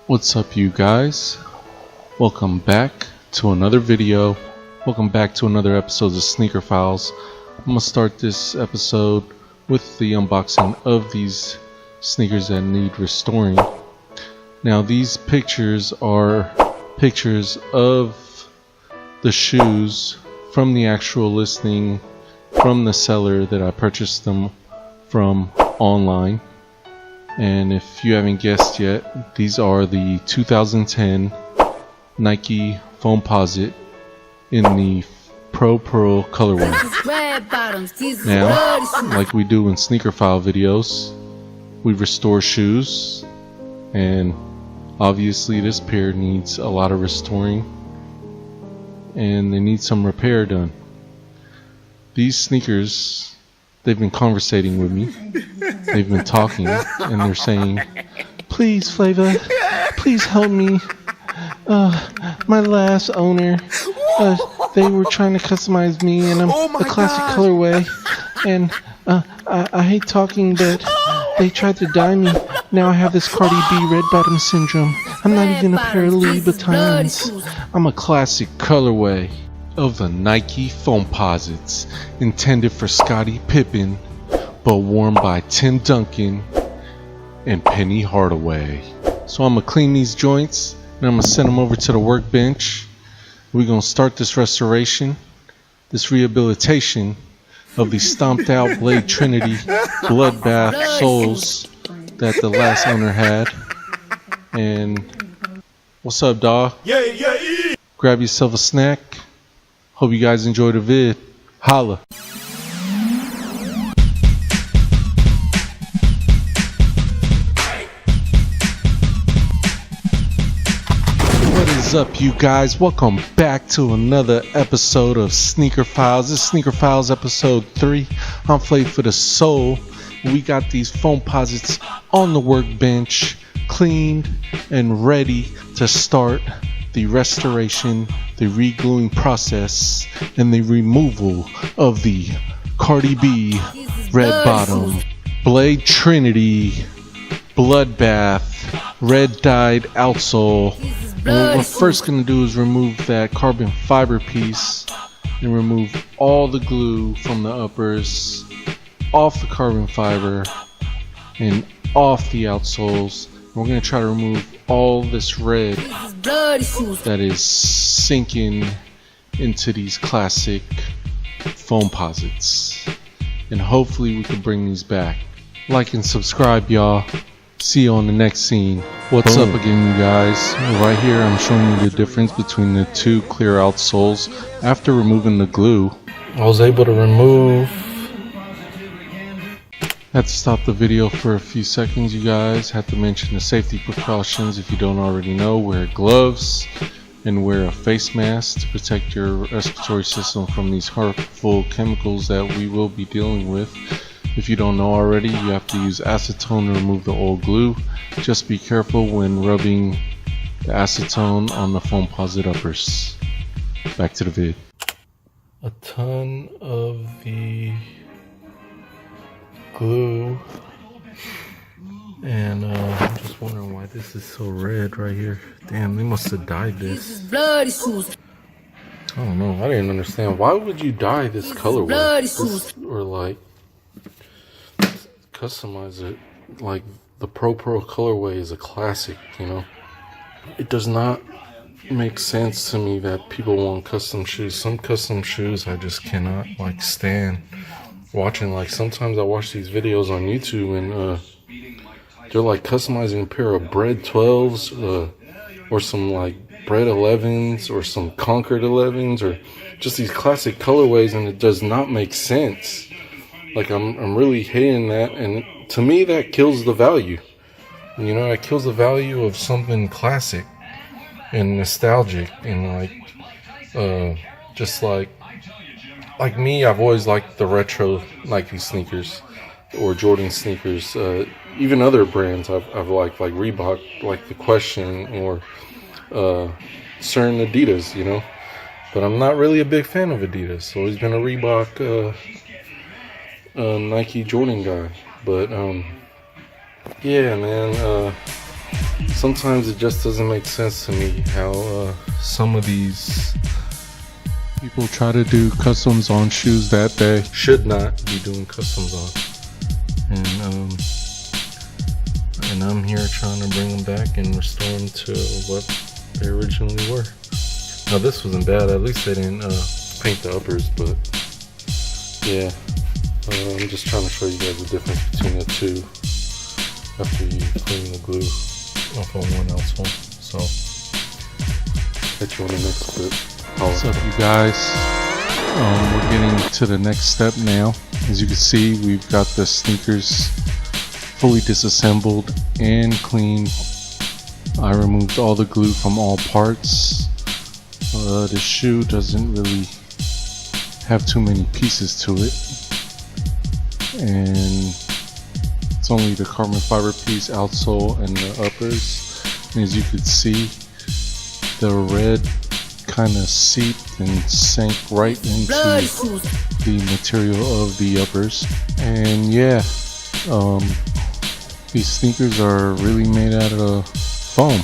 What's up, you guys? Welcome back to another video. Welcome back to another episode of Sneaker Files. I'm gonna start this episode with the unboxing of these sneakers that need restoring. Now, these pictures are pictures of the shoes from the actual listing from the seller that I purchased them from online. And if you haven't guessed yet, these are the 2010 Nike Foamposite in the Pro Pearl colorway. Now, like we do in sneaker file videos, we restore shoes, and obviously this pair needs a lot of restoring and they need some repair done. These sneakers, they've been conversating with me. They've been talking and they're saying, "Please, Flava, please help me. My last owner, they were trying to customize me and I'm a classic colorway, and I hate talking, but they tried to dye me. Now I have this Cardi B red bottom syndrome. I'm not even a pair of Louis Vuittons. I'm a classic colorway of the Nike Foamposites, intended for Scottie Pippen, but worn by Tim Duncan and Penny Hardaway. So I'm gonna clean these joints and I'm gonna send them over to the workbench. We're gonna start this restoration, this rehabilitation of the stomped out Blade Trinity bloodbath soles that the last owner had. And what's up, dawg? Yeah. Grab yourself a snack. Hope you guys enjoyed the vid. Holla. What is up, you guys? Welcome back to another episode of Sneaker Files. This is Sneaker Files episode 3. I'm Flava for the soul. We got these Foamposites on the workbench, cleaned and ready to start the restoration, the re-gluing process, and the removal of the Cardi B red bottom, Blade Trinity, bloodbath, red dyed outsole. And what we're first going to do is remove that carbon fiber piece and remove all the glue from the uppers, off the carbon fiber, and off the outsoles. We're going to try to remove all this red that is sinking into these classic Foamposites. And hopefully we can bring these back. Like and subscribe, y'all. See you on the next scene. What's up again, you guys? Right here I'm showing you the difference between the two clear outsoles. After removing the glue, I was able to remove. Had to stop the video for a few seconds, you guys. Had to mention the safety precautions. If you don't already know, wear gloves and wear a face mask to protect your respiratory system from these harmful chemicals that we will be dealing with. If you don't know already, you have to use acetone to remove the old glue. Just be careful when rubbing the acetone on the Foamposite uppers. Back to the vid. A ton of the glue, and I'm just wondering why this is so red right here. Damn, they must have dyed this. I don't know, I didn't understand. Why would you dye this colorway? Or like customize it? Like the Pro Pearl colorway is a classic, you know. It does not make sense to me that people want custom shoes. Some custom shoes I just cannot like stand watching. Like sometimes I watch these videos on YouTube and they're like customizing a pair of Bread 12s or some like Bread 11s or some Concord 11s or just these classic colorways, and it does not make sense. Like I'm really hating that, and to me that kills the value. You know, it kills the value of something classic and nostalgic, and like just like me, I've always liked the retro Nike sneakers or Jordan sneakers. Even other brands I've liked, like Reebok, like the Question, or certain Adidas, you know. But I'm not really a big fan of Adidas. Always been a Reebok, Nike Jordan guy. But yeah, man, sometimes it just doesn't make sense to me how some of these people try to do customs on shoes that they should not be doing customs on. And I'm here trying to bring them back and restore them to what they originally were. Now this wasn't bad, at least they didn't paint the uppers, but yeah, I'm just trying to show you guys the difference between the two after you clean the glue off on one outsole. So, catch you on the next clip. What's up, you guys? We're getting to the next step now. As you can see, we've got the sneakers fully disassembled and cleaned. I removed all the glue from all parts. The shoe doesn't really have too many pieces to it, and it's only the carbon fiber piece, outsole, and the uppers. And as you can see, the red kind of seeped and sank right into the material of the uppers. And yeah, these sneakers are really made out of foam.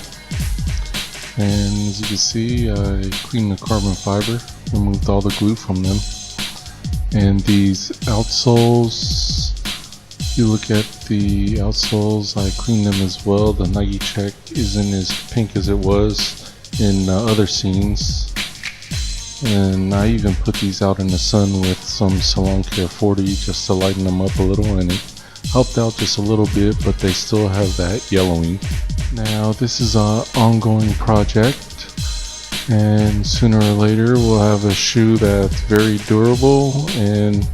And as you can see, I cleaned the carbon fiber, removed all the glue from them. And these outsoles, if you look at the outsoles, I cleaned them as well. The Nike check isn't as pink as it was in other scenes. And I even put these out in the sun with some Salon Care 40 just to lighten them up a little, and it helped out just a little bit, but they still have that yellowing. Now this is an ongoing project, and sooner or later we'll have a shoe that's very durable, and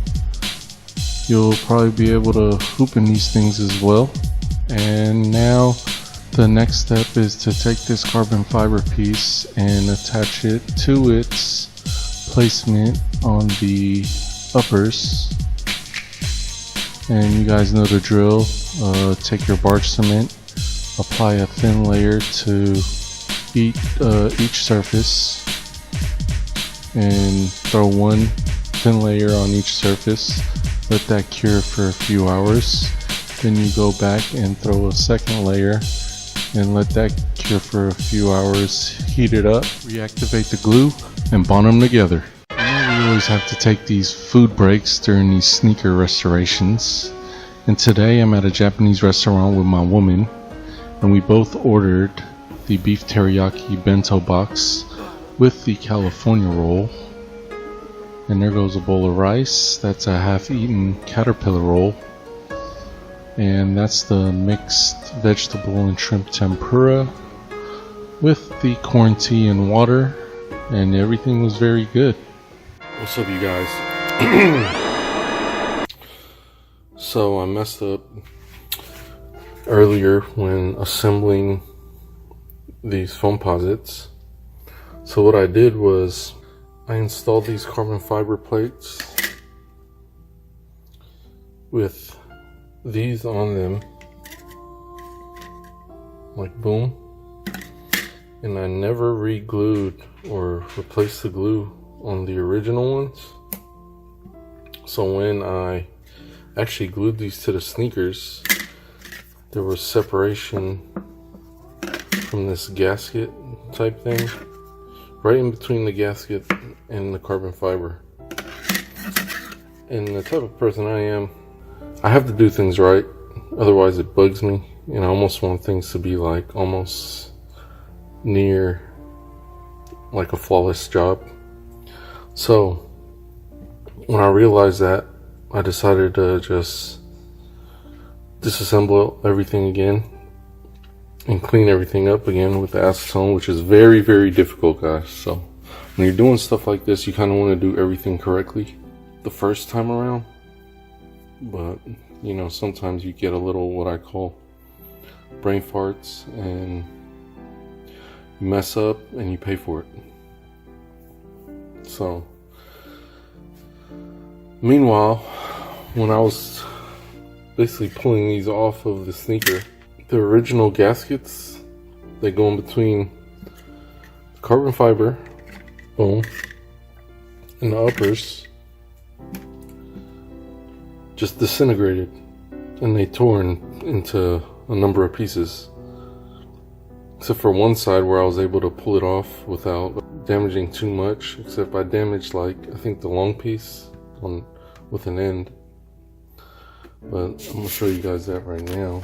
you'll probably be able to hoop in these things as well. And now the next step is to take this carbon fiber piece and attach it to its placement on the uppers. And you guys know the drill. Take your barge cement, apply a thin layer to each surface, and throw one thin layer on each surface. Let that cure for a few hours. Then you go back and throw a second layer and let that cure for a few hours. Heat it up, reactivate the glue, and bond them together. You know, we always have to take these food breaks during these sneaker restorations. And today I'm at a Japanese restaurant with my woman, and we both ordered the beef teriyaki bento box with the California roll. And there goes a bowl of rice. That's a half-eaten caterpillar roll. And that's the mixed vegetable and shrimp tempura with the corn tea and water. And everything was very good. What's up, you guys? So I messed up earlier when assembling these Foamposites. So what I did was I installed these carbon fiber plates with these on them, like boom, and I never re-glued or replaced the glue on the original ones. So when I actually glued these to the sneakers, there was separation from this gasket type thing right in between the gasket and the carbon fiber. And the type of person I am, I have to do things right, otherwise it bugs me, and I almost want things to be like almost near like a flawless job. So when I realized that, I decided to just disassemble everything again and clean everything up again with the acetone, which is very, very difficult, guys. So when you're doing stuff like this, you kind of want to do everything correctly the first time around. But you know, sometimes you get a little what I call brain farts, and you mess up and you pay for it. So meanwhile, when I was basically pulling these off of the sneaker, the original gaskets, they go in between the carbon fiber, boom, and the uppers just disintegrated, and they tore into a number of pieces. except for one side where I was able to pull it off without damaging too much, except I damaged, like, I think the long piece with an end. But I'm gonna show you guys that right now.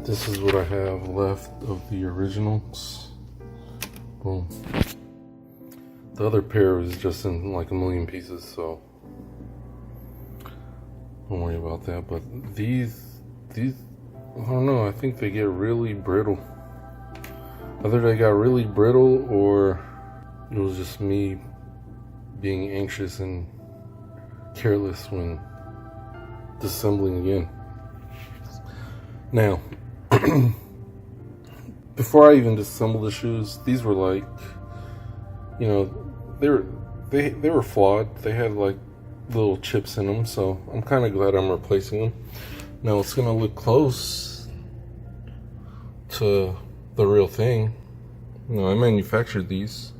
This is what I have left of the originals. Boom. The other pair is just in like a million pieces, so don't worry about that. But these, I don't know, I think they get really brittle. Either they got really brittle or it was just me being anxious and careless when disassembling again. Now, before I even disassembled the shoes, these were like, you know, they were flawed. They had like little chips in them, so I'm kind of glad I'm replacing them. Now it's gonna look close to the real thing. You know, I manufactured these.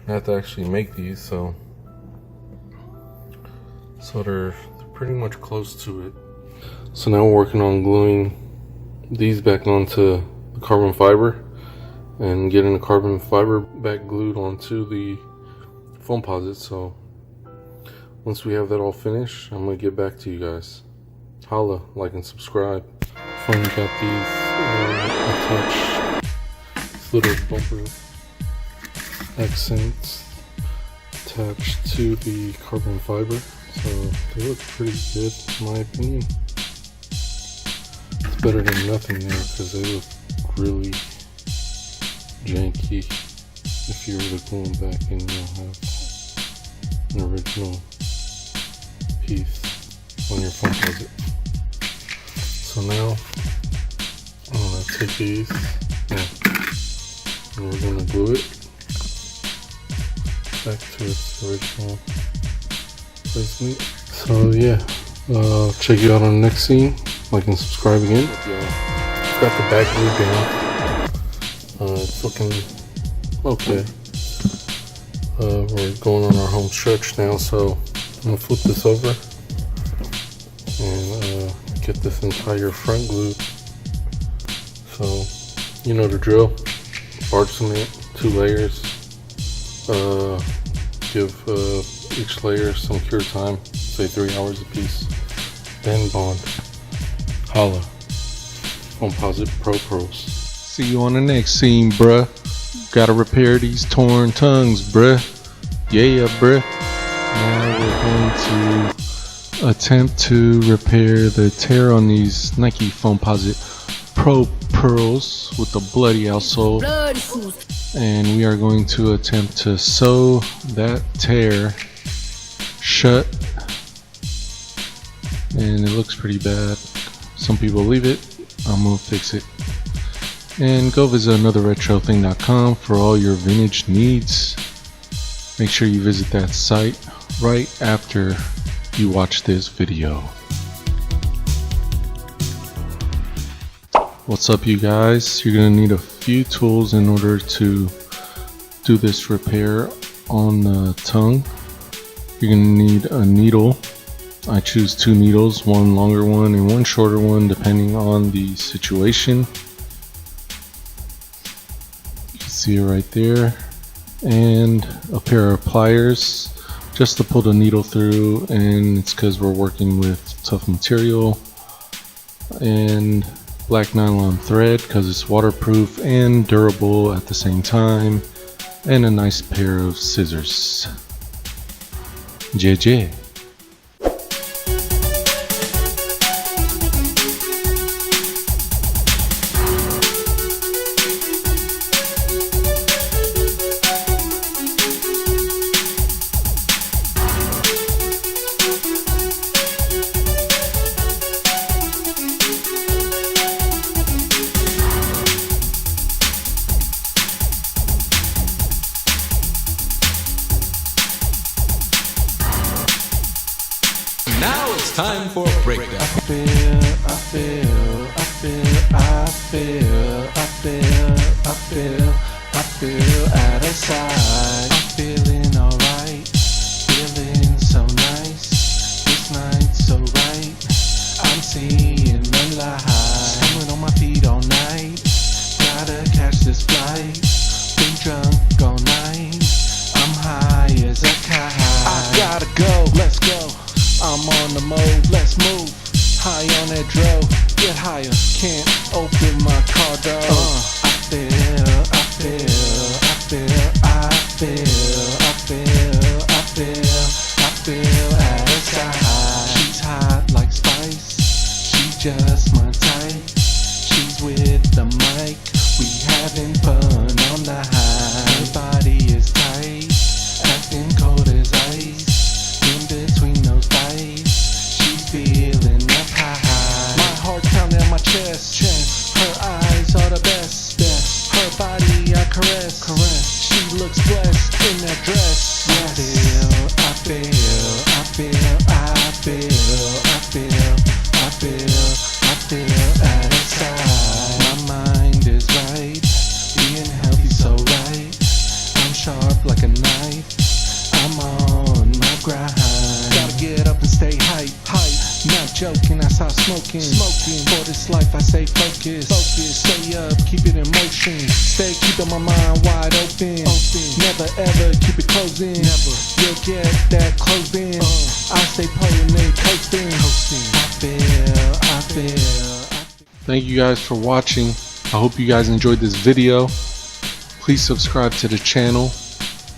I had to actually make these, so they're pretty much close to it. So now we're working on gluing these back onto the carbon fiber and getting the carbon fiber back glued onto the Foamposite. So once we have that all finished, I'm gonna get back to you guys. Holla, like and subscribe. Finally got these attached, little bumper accents attached to the carbon fiber. So they look pretty good in my opinion. It's better than nothing there because they look really janky. If you were to glue them back in, you'll have an original piece on your Foamposite. So now I'm gonna take these and we're gonna glue it back to its original placement. So yeah, check you out on the next scene. Like and subscribe again. Got the back glued down. It's looking okay. We're going on our home stretch now, so I'm gonna flip this over and get this entire front glued. So you know the drill. Barge cement, 2 layers. Give each layer some cure time, say 3 hours a piece. Then bond. Holla. Foamposite Pro Pearls. See you on the next scene, bruh. Gotta repair these torn tongues, bruh. Yeah, bruh. Now we're going to attempt to repair the tear on these Nike Foamposite Pro Pearls with the bloody outsole. And we are going to attempt to sew that tear shut. And it looks pretty bad. Some people leave it. I'm gonna fix it. And go visit anotherretrothing.com for all your vintage needs. Make sure you visit that site right after you watch this video. What's up, you guys? You're gonna need a few tools in order to do this repair on the tongue. You're gonna need a needle. I choose 2 needles, one longer one and one shorter one depending on the situation. You can see it right there. And a pair of pliers just to pull the needle through, and it's because we're working with tough material. And black nylon thread because it's waterproof and durable at the same time. And a nice pair of scissors. JJ. Now it's time for a breakdown. I feel out of sight. I'm feeling alright, feeling so nice. This night's so right. I'm seeing the light. Swimming on my feet all night. with my car door. I feel out of sight. She's hot like spice, she's just my type. She's with the mic, we having fun on the high. Her body is tight, acting cold as ice. In between those thighs, she's feeling up high. My heart pounding my chest. Her eyes are the best. Her body I caress. She looks blessed in that dress. I feel out of sight. My mind is right, being healthy so right. I'm sharp like a knife, I'm on my grind. Gotta get up and stay hype. Not joking, I stop smoking. For this life I stay focused. Stay up, keep it in motion. Stay keeping my mind wide open. Never ever keep it closing. You'll get that closed in. I stay pulling and coasting. I feel. Thank you guys for watching. I hope you guys enjoyed this video. Please subscribe to the channel.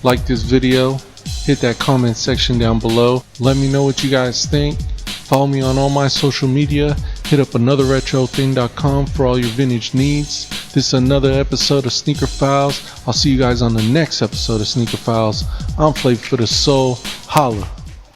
Like this video. Hit that comment section down below. Let me know what you guys think. Follow me on all my social media. Hit up anotherretrothing.com for all your vintage needs. This is another episode of Sneaker Files. I'll see you guys on the next episode of Sneaker Files. I'm Flava for the Soul. Holla.